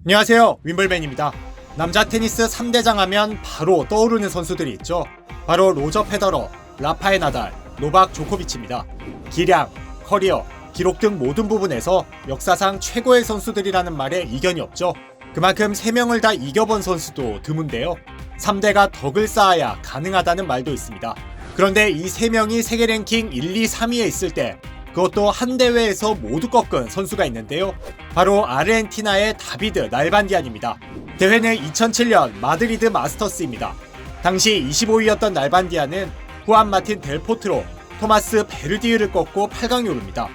안녕하세요, 윈블맨입니다. 남자 테니스 3대장 하면 바로 떠오르는 선수들이 있죠. 바로 로저 페더러, 라파엘 나달, 노박 조코비치입니다. 기량, 커리어, 기록 등 모든 부분에서 역사상 최고의 선수들이라는 말에 이견이 없죠. 그만큼 3명을 다 이겨본 선수도 드문데요. 3대가 덕을 쌓아야 가능하다는 말도 있습니다. 그런데 이 3명이 세계 랭킹 1, 2, 3위에 있을 때 그것도 한 대회에서 모두 꺾은 선수가 있는데요. 바로 아르헨티나의 다비드 날반디안입니다. 대회는 2007년 마드리드 마스터스입니다. 당시 25위였던 날반디안은 후안 마틴 델 포트로, 토마스 베르디유를 꺾고 8강에 오릅니다.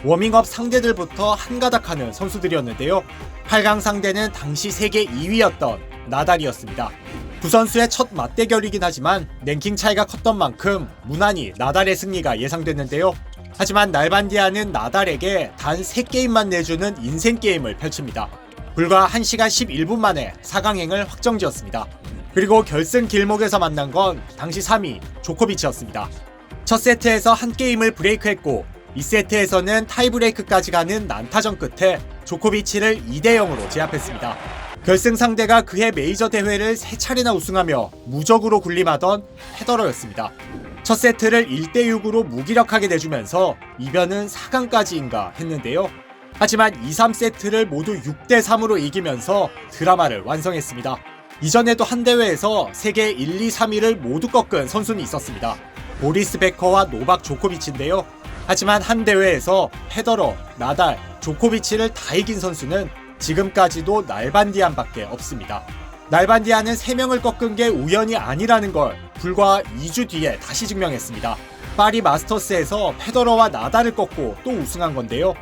워밍업 상대들부터 한가닥하는 선수들이었는데요. 8강 상대는 당시 세계 2위였던 나달이었습니다. 두 선수의 첫 맞대결이긴 하지만 랭킹 차이가 컸던 만큼 무난히 나달의 승리가 예상됐는데요. 하지만 날반디안은 나달에게 단 3게임만 내주는 인생 게임을 펼칩니다. 불과 1시간 11분 만에 4강행을 확정지었습니다. 그리고 결승 길목에서 만난 건 당시 3위 조코비치였습니다. 첫 세트에서 한 게임을 브레이크했고 2세트에서는 타이브레이크까지 가는 난타전 끝에 조코비치를 2대0으로 제압했습니다. 결승 상대가 그해 메이저 대회를 3차례나 우승하며 무적으로 군림하던 페더러였습니다. 첫 세트를 1대6으로 무기력하게 내주면서 이변은 4강까지인가 했는데요. 하지만 2, 3세트를 모두 6대3으로 이기면서 드라마를 완성했습니다. 이전에도 한 대회에서 세계 1, 2, 3위를 모두 꺾은 선수는 있었습니다. 보리스 베커와 노박 조코비치인데요. 하지만 한 대회에서 페더러, 나달, 조코비치를 다 이긴 선수는 지금까지도 날반디안밖에 없습니다. 날반디안은 3명을 꺾은 게 우연이 아니라는 걸 불과 2주 뒤에 다시 증명했습니다. 파리 마스터스에서 페더러와 나달을 꺾고 또 우승한 건데요.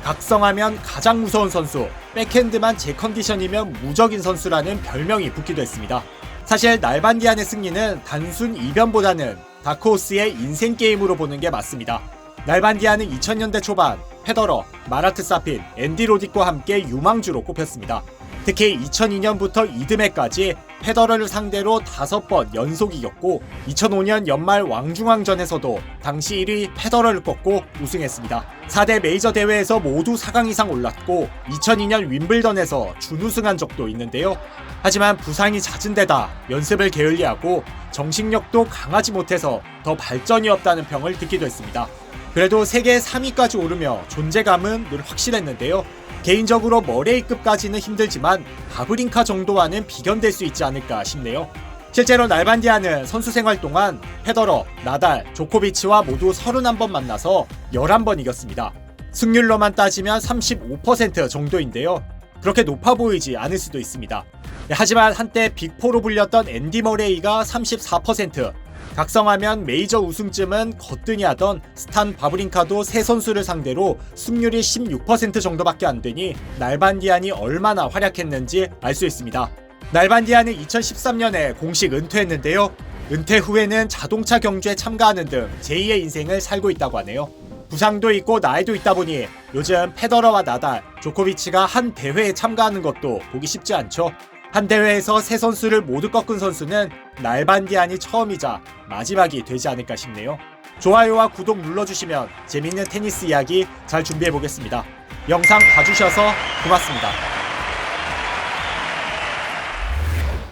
각성하면 가장 무서운 선수, 백핸드만 제 컨디션이면 무적인 선수라는 별명이 붙기도 했습니다. 사실 날반디안의 승리는 단순 이변보다는 다크호스의 인생 게임으로 보는 게 맞습니다. 날반디안은 2000년대 초반 페더러, 마라트 사핀, 앤디 로딕과 함께 유망주로 꼽혔습니다. 특히 2002년부터 이듬해까지 페더러를 상대로 5번 연속 이겼고 2005년 연말 왕중왕전에서도 당시 1위 페더러를 꺾고 우승했습니다. 4대 메이저 대회에서 모두 4강 이상 올랐고 2002년 윈블던에서 준우승한 적도 있는데요. 하지만 부상이 잦은 데다 연습을 게을리하고 정신력도 강하지 못해서 더 발전이 없다는 평을 듣기도 했습니다. 그래도 세계 3위까지 오르며 존재감은 늘 확실했는데요. 개인적으로 머레이급까지는 힘들지만 바브린카 정도와는 비견될 수 있지 않을까 싶네요. 실제로 날반디안은 선수 생활 동안 페더러, 나달, 조코비치와 모두 31번 만나서 11번 이겼습니다. 승률로만 따지면 35% 정도인데요. 그렇게 높아 보이지 않을 수도 있습니다. 하지만 한때 빅4로 불렸던 앤디 머레이가 34%, 각성하면 메이저 우승쯤은 거뜬히 하던 스탄 바브린카도 세 선수를 상대로 승률이 16% 정도밖에 안 되니 날반디안이 얼마나 활약했는지 알 수 있습니다. 날반디안은 2013년에 공식 은퇴했는데요. 은퇴 후에는 자동차 경주에 참가하는 등 제2의 인생을 살고 있다고 하네요. 부상도 있고 나이도 있다 보니 요즘 페더러와 나달, 조코비치가 한 대회에 참가하는 것도 보기 쉽지 않죠. 한 대회에서 세 선수를 모두 꺾은 선수는 날반디안이 처음이자 마지막이 되지 않을까 싶네요. 좋아요와 구독 눌러주시면 재밌는 테니스 이야기 잘 준비해보겠습니다. 영상 봐주셔서 고맙습니다.